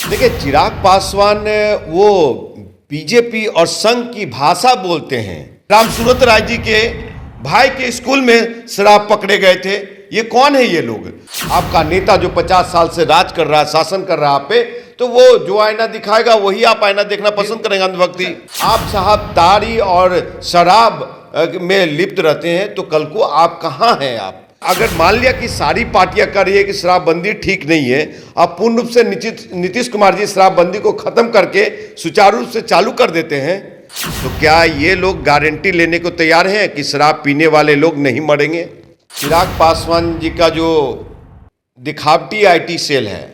देखिए, चिराग पासवान वो बीजेपी और संघ की भाषा बोलते हैं। राम सूरत राय जी के भाई के स्कूल में शराब पकड़े गए थे। ये कौन है ये लोग? आपका नेता जो 50 साल से राज कर रहा है, शासन कर रहा है आप पे, तो वो जो आईना दिखाएगा वही आप आईना देखना पसंद करेंगे अंधभक्ति। आप साहब ताड़ी और शराब में लिप्त रहते हैं, तो कल को आप कहाँ हैं? आप अगर मान लिया कि सारी पार्टियां कर रही है कि शराबबंदी ठीक नहीं है, आप पूर्ण रूप से नीतीश कुमार जी शराबबंदी को खत्म करके सुचारू रूप से चालू कर देते हैं, तो क्या ये लोग गारंटी लेने को तैयार हैं कि शराब पीने वाले लोग नहीं मरेंगे? चिराग पासवान जी का जो दिखावटी आईटी सेल है,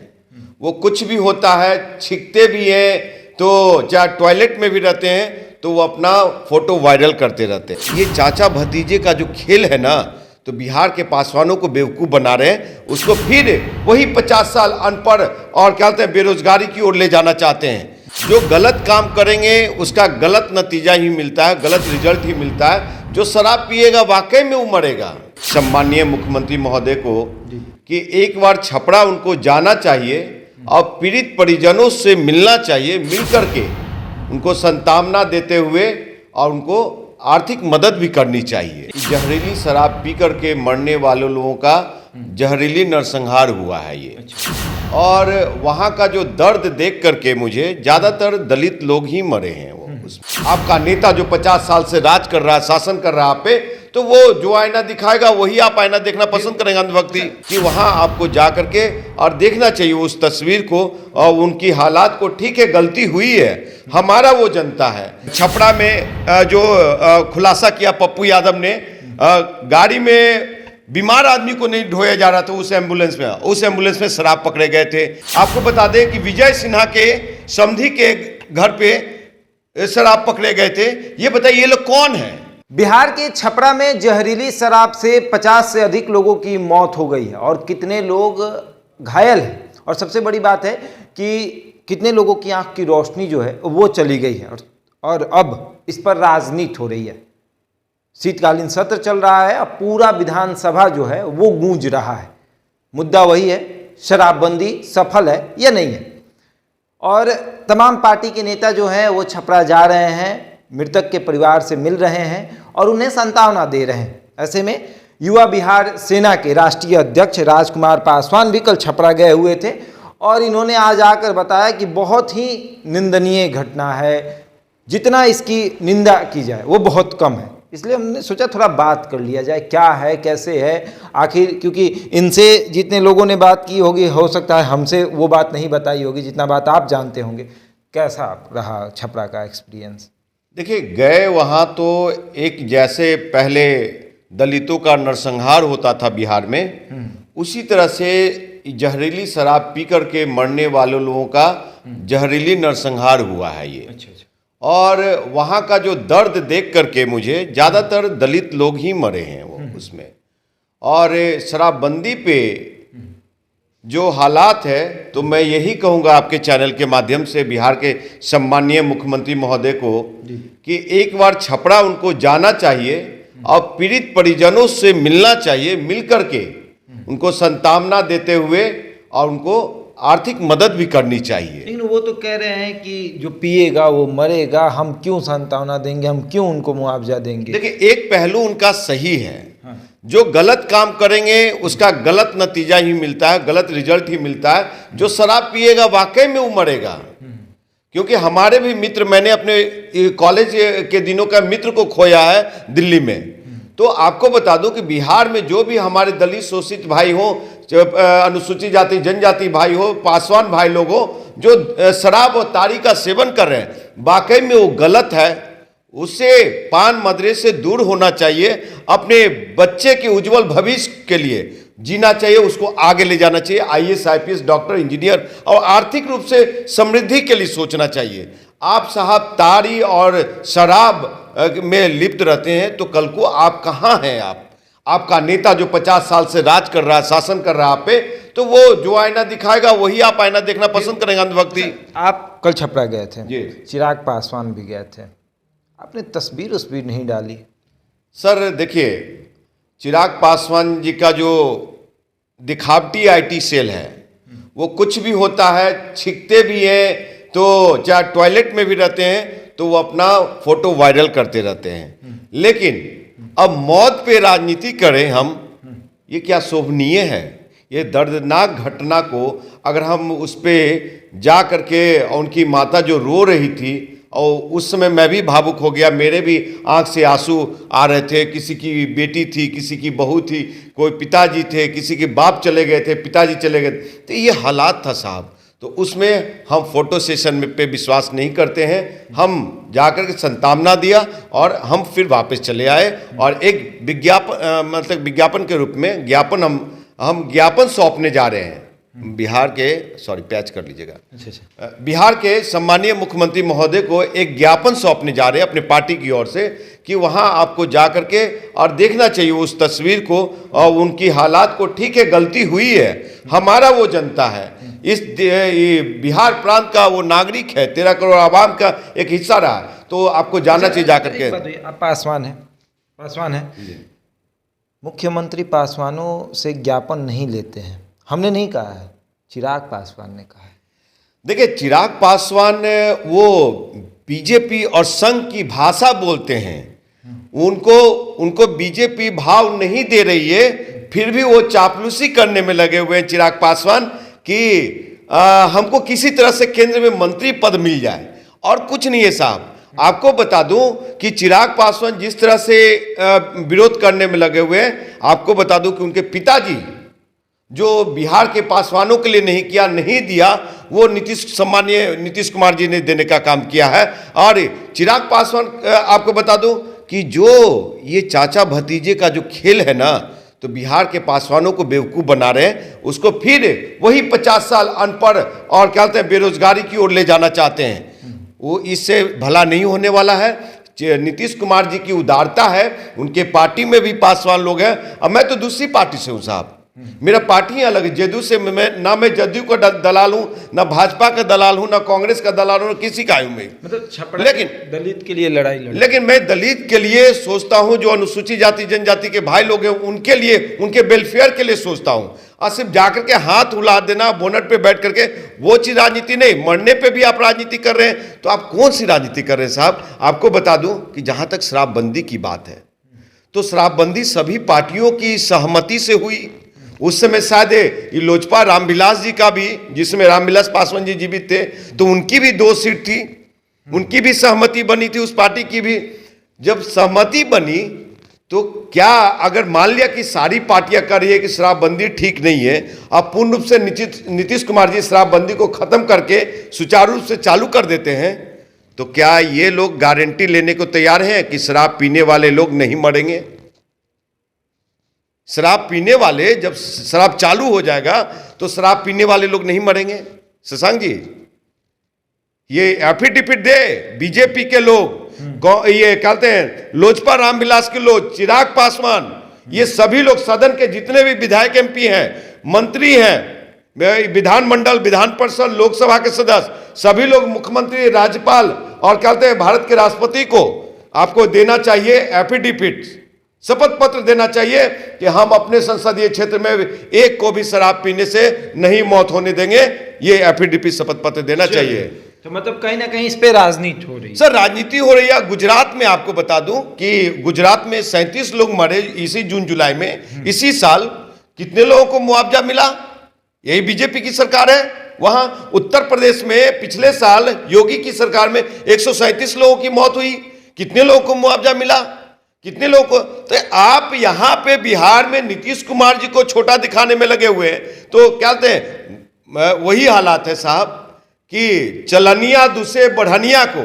वो कुछ भी होता है, छिकते भी हैं, तो चाहे टॉयलेट में भी रहते हैं तो वो अपना फोटो वायरल करते रहते हैं। ये चाचा भतीजे का जो खेल है ना, तो बिहार के पासवानों को बेवकूफ़ बना रहे हैं, उसको फिर वही 50 साल अनपढ़ और क्या कहते हैं बेरोजगारी की ओर ले जाना चाहते हैं। जो गलत काम करेंगे उसका गलत नतीजा ही मिलता है, गलत रिजल्ट ही मिलता है। जो शराब पिएगा वाकई में वो मरेगा। सम्माननीय मुख्यमंत्री महोदय को कि एक बार छपरा उनको जाना चाहिए और पीड़ित परिजनों से मिलना चाहिए, मिल करके उनको सांत्वना देते हुए और उनको आर्थिक मदद भी करनी चाहिए। जहरीली शराब पी करके मरने वाले लोगों का जहरीली नरसंहार हुआ है ये। और वहाँ का जो दर्द देख करके मुझे ज़्यादातर दलित लोग ही मरे हैं वो उसमें। आपका नेता जो 50 साल से राज कर रहा है, शासन कर रहा है आप पे, तो वो जो आईना दिखाएगा वही आप आईना देखना पसंद करेंगे अंधभक्ति। कि वहाँ आपको जा करके और देखना चाहिए उस तस्वीर को और उनकी हालात को। ठीक है, गलती हुई है, हमारा वो जनता है। छपरा में जो खुलासा किया पप्पू यादव ने, गाड़ी में बीमार आदमी को नहीं ढोया जा रहा था, उस एम्बुलेंस में शराब पकड़े गए थे। आपको बता दें कि विजय सिन्हा के समधी के घर पे शराब पकड़े गए थे। ये बताइए ये लोग कौन है? बिहार के छपरा में जहरीली शराब से 50 से अधिक लोगों की मौत हो गई है और कितने लोग घायल हैं। और सबसे बड़ी बात है कि कितने लोगों की आंख की रोशनी जो है वो चली गई है और अब इस पर राजनीति हो रही है। शीतकालीन सत्र चल रहा है, अब पूरा विधानसभा जो है वो गूंज रहा है। मुद्दा वही है, शराबबंदी सफल है या नहीं है। और तमाम पार्टी के नेता जो हैं वो छपरा जा रहे हैं, मृतक के परिवार से मिल रहे हैं और उन्हें सांत्वना दे रहे हैं। ऐसे में युवा बिहार सेना के राष्ट्रीय अध्यक्ष राजकुमार पासवान भी कल छपरा गए हुए थे और इन्होंने आज आकर बताया कि बहुत ही निंदनीय घटना है, जितना इसकी निंदा की जाए वो बहुत कम है। इसलिए हमने सोचा थोड़ा बात कर लिया जाए, क्या है कैसे है आखिर, क्योंकि इनसे जितने लोगों ने बात की होगी हो सकता है हमसे वो बात नहीं बताई होगी जितना बात आप जानते होंगे। कैसा रहा छपरा का एक्सपीरियंस? देखिए, गए वहाँ तो एक जैसे पहले दलितों का नरसंहार होता था बिहार में, उसी तरह से जहरीली शराब पी करके मरने वाले लोगों का जहरीली नरसंहार हुआ है ये। अच्छा। और वहाँ का जो दर्द देख करके मुझे ज़्यादातर दलित लोग ही मरे हैं वो उसमें। और शराबबंदी पे जो हालात है, तो मैं यही कहूँगा आपके चैनल के माध्यम से बिहार के सम्माननीय मुख्यमंत्री महोदय को कि एक बार छपरा उनको जाना चाहिए और पीड़ित परिजनों से मिलना चाहिए, मिल करके उनको सांत्वना देते हुए और उनको आर्थिक मदद भी करनी चाहिए। लेकिन वो तो कह रहे हैं कि जो पिएगा वो मरेगा, हम क्यों सांत्वना देंगे, हम क्यों उनको मुआवजा देंगे। देखिए, एक पहलू उनका सही है। जो गलत काम करेंगे उसका गलत नतीजा ही मिलता है, गलत रिजल्ट ही मिलता है। जो शराब पिएगा वाकई में वो मरेगा। क्योंकि हमारे भी मित्र, मैंने अपने कॉलेज के दिनों का मित्र को खोया है दिल्ली में। तो आपको बता दूं कि बिहार में जो भी हमारे दलित शोषित भाई हो, अनुसूचित जाति जनजाति भाई हो, पासवान भाई लोग हो, जो शराब और ताड़ी का सेवन कर रहे हैं, वाकई में वो गलत है। उससे पान मदरे से दूर होना चाहिए। अपने बच्चे के उज्जवल भविष्य के लिए जीना चाहिए, उसको आगे ले जाना चाहिए। IAS IPS डॉक्टर इंजीनियर और आर्थिक रूप से समृद्धि के लिए सोचना चाहिए। आप साहब ताड़ी और शराब में लिप्त रहते हैं, तो कल को आप कहाँ हैं? आप आपका नेता जो 50 साल से राज कर रहा है, शासन कर रहा है आप पे, तो वो जो आईना दिखाएगा वही आप आईना देखना पसंद करेंगे अंधभक्ति। आप कल छपरा गए थे जी, चिराग पासवान भी गए थे, आपने तस्वीर नहीं डाली। सर देखिए, चिराग पासवान जी का जो दिखावटी आईटी सेल है, वो कुछ भी होता है, छींकते भी हैं, तो चाहे टॉयलेट में भी रहते हैं तो वो अपना फोटो वायरल करते रहते हैं। लेकिन अब मौत पे राजनीति करें हम, ये क्या शोभनीय है? ये दर्दनाक घटना को अगर हम उस पर जा करके, उनकी माता जो रो रही थी, और उस समय मैं भी भावुक हो गया, मेरे भी आंख से आंसू आ रहे थे। किसी की बेटी थी, किसी की बहू थी, कोई पिताजी थे, किसी के बाप चले गए थे, पिताजी चले गए, तो ये हालात था साहब। तो उसमें हम फोटो सेशन में पे विश्वास नहीं करते हैं। हम जाकर के संतावना दिया और हम फिर वापस चले आए, और एक मतलब विज्ञापन के रूप में हम ज्ञापन सौंपने जा रहे हैं बिहार के, सॉरी पैच कर लीजिएगा, बिहार के सम्मानीय मुख्यमंत्री महोदय को एक ज्ञापन सौंपने जा रहे हैं अपने पार्टी की ओर से, कि वहां आपको जा करके और देखना चाहिए उस तस्वीर को और उनकी हालात को। ठीक है, गलती हुई है, हमारा वो जनता है, इस बिहार प्रांत का वो नागरिक है, 13 करोड़ आवाम का एक हिस्सा रहा, तो आपको जाना चाहिए जा करके। आप पासवान है, मुख्यमंत्री पासवानों से ज्ञापन नहीं लेते हैं, हमने नहीं कहा है, चिराग पासवान ने कहा है। देखिए, चिराग पासवान वो बीजेपी और संघ की भाषा बोलते हैं, उनको बीजेपी भाव नहीं दे रही है, फिर भी वो चापलूसी करने में लगे हुए हैं चिराग पासवान कि हमको किसी तरह से केंद्र में मंत्री पद मिल जाए, और कुछ नहीं है साहब। आपको बता दूं कि चिराग पासवान जिस तरह से विरोध करने में लगे हुए हैं, आपको बता दूं कि उनके पिताजी जो बिहार के पासवानों के लिए नहीं दिया, वो सम्मानीय नीतीश कुमार जी ने देने का काम किया है। और चिराग पासवान, आपको बता दूं कि जो ये चाचा भतीजे का जो खेल है ना, तो बिहार के पासवानों को बेवकूफ़ बना रहे हैं, उसको फिर वही 50 साल अनपढ़ और क्या कहते हैं बेरोजगारी की ओर ले जाना चाहते हैं। वो इससे भला नहीं होने वाला है। नीतीश कुमार जी की उदारता है, उनके पार्टी में भी पासवान लोग हैं, और मैं तो दूसरी पार्टी से हूँ साहब, मेरा पार्टी अलग है। जदयू से मैं जदयू का दलाल हूँ, ना भाजपा का दलाल हूँ, ना कांग्रेस का दलाल हूँ, ना किसी का हूँ मैं। मतलब लेकिन दलित के लिए लड़ाई लेकिन मैं दलित के लिए सोचता हूँ, जो अनुसूचित जाति जनजाति के भाई लोग हैं उनके लिए, उनके वेलफेयर के लिए सोचता हूँ। और सिर्फ जाकर के हाथ हिला देना, बोनट पे बैठ करके, वो चीज राजनीति नहीं। मरने पे भी आप राजनीति कर रहे हैं, तो आप कौन सी राजनीति कर रहे हैं साहब? आपको बता दूं कि जहां तक शराबबंदी की बात है, तो शराबबंदी सभी पार्टियों की सहमति से हुई। उस समय शायद ये लोजपा रामविलास जी का भी, जिसमें रामविलास पासवान जी जीवित थे, तो उनकी भी 2 सीट थी, उनकी भी सहमति बनी थी उस पार्टी की भी। जब सहमति बनी, तो क्या अगर मान लिया कि सारी पार्टियां कर रही है कि शराबबंदी ठीक नहीं है, अब पूर्ण रूप से नीतीश कुमार जी शराबबंदी को खत्म करके सुचारू रूप से चालू कर देते हैं, तो क्या ये लोग गारंटी लेने को तैयार हैं कि शराब पीने वाले लोग नहीं मरेंगे? शराब पीने वाले, जब शराब चालू हो जाएगा तो शराब पीने वाले लोग नहीं मरेंगे। शशांक जी, ये एफिडेविट दे बीजेपी के लोग, ये कहते हैं लोजपा रामविलास के लोग, चिराग पासवान, ये सभी लोग, सदन के जितने भी विधायक एमपी हैं, मंत्री हैं, विधानमंडल, विधान परिषद, लोकसभा के सदस्य, सभी लोग मुख्यमंत्री, राज्यपाल और कहते हैं भारत के राष्ट्रपति को आपको देना चाहिए एफिडेविट, शपथ पत्र देना चाहिए कि हम अपने संसदीय क्षेत्र में एक को भी शराब पीने से नहीं मौत होने देंगे। ये एफिडेविट शपथ पत्र देना चाहिए। तो मतलब कहीं ना कहीं इस पे राजनीति हो रही है। सर, राजनीति हो रही है। गुजरात में आपको बता दूं कि गुजरात में 37 लोग मरे इसी जून जुलाई में। इसी साल कितने लोगों को मुआवजा मिला? यही बीजेपी की सरकार है। वहां उत्तर प्रदेश में पिछले साल योगी की सरकार में 137 लोगों की मौत हुई। कितने लोगों को मुआवजा मिला? कितने लोगों को? तो आप यहां पे बिहार में नीतीश कुमार जी को छोटा दिखाने में लगे हुए हैं। तो क्या कहते हैं, वही हालात है साहब कि चलनिया दूसरे बढ़निया को,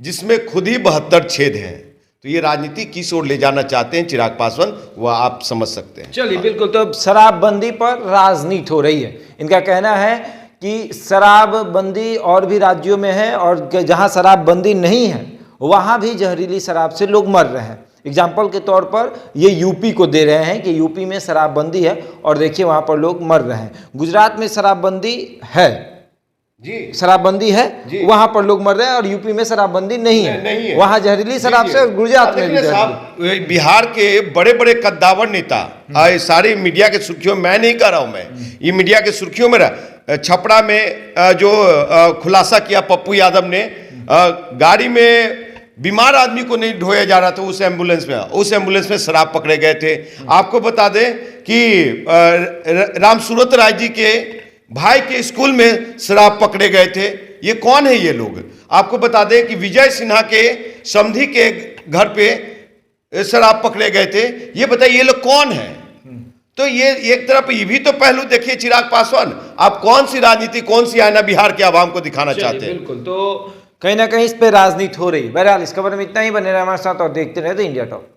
जिसमें खुद ही 72 छेद हैं। तो ये राजनीति किस ओर ले जाना चाहते हैं चिराग पासवान, वह आप समझ सकते हैं। चलिए, बिल्कुल। तो शराबबंदी पर राजनीति हो रही है। इनका कहना है कि शराबबंदी और भी राज्यों में है, और जहां शराबबंदी नहीं है वहां भी जहरीली शराब से लोग मर रहे हैं। एग्जाम्पल के तौर पर ये यूपी को दे रहे हैं कि यूपी में शराबबंदी है और देखिए वहां पर लोग मर रहे हैं। गुजरात में शराबबंदी है, जी शराबबंदी है, जी। वहां पर लोग मर रहे हैं, और यूपी में शराबबंदी नहीं है, नहीं है। वहां जहरीली शराब जी, से, और गुजरात में भी देखिए जहरीली। साहब, बिहार के बड़े बड़े कद्दावर नेता सारी मीडिया के सुर्खियों में, मैं नहीं कह रहा हूं, मैं ये मीडिया के सुर्खियों में रहा। छपरा में जो खुलासा किया पप्पू यादव ने, गाड़ी में बीमार आदमी को नहीं ढोया जा रहा था, उस एम्बुलेंस में शराब पकड़े गए थे। आपको बता दें कि रामसूरत राय जी के भाई के स्कूल में शराब पकड़े गए थे। ये कौन है ये लोग? आपको बता दें कि विजय सिन्हा के समधी के घर पे शराब पकड़े गए थे। ये बताइए ये लोग कौन है? तो ये एक तरफ ये भी तो पहलू देखिए चिराग पासवान, आप कौन सी राजनीति, कौन सी आईना बिहार के आवाम को दिखाना चाहते हैं? बिल्कुल, तो कहीं ना कहीं इस पे राजनीति हो रही है। बहरहाल इस खबर में इतना ही, बने रहे हमारे साथ और देखते रहे इंडिया टॉक।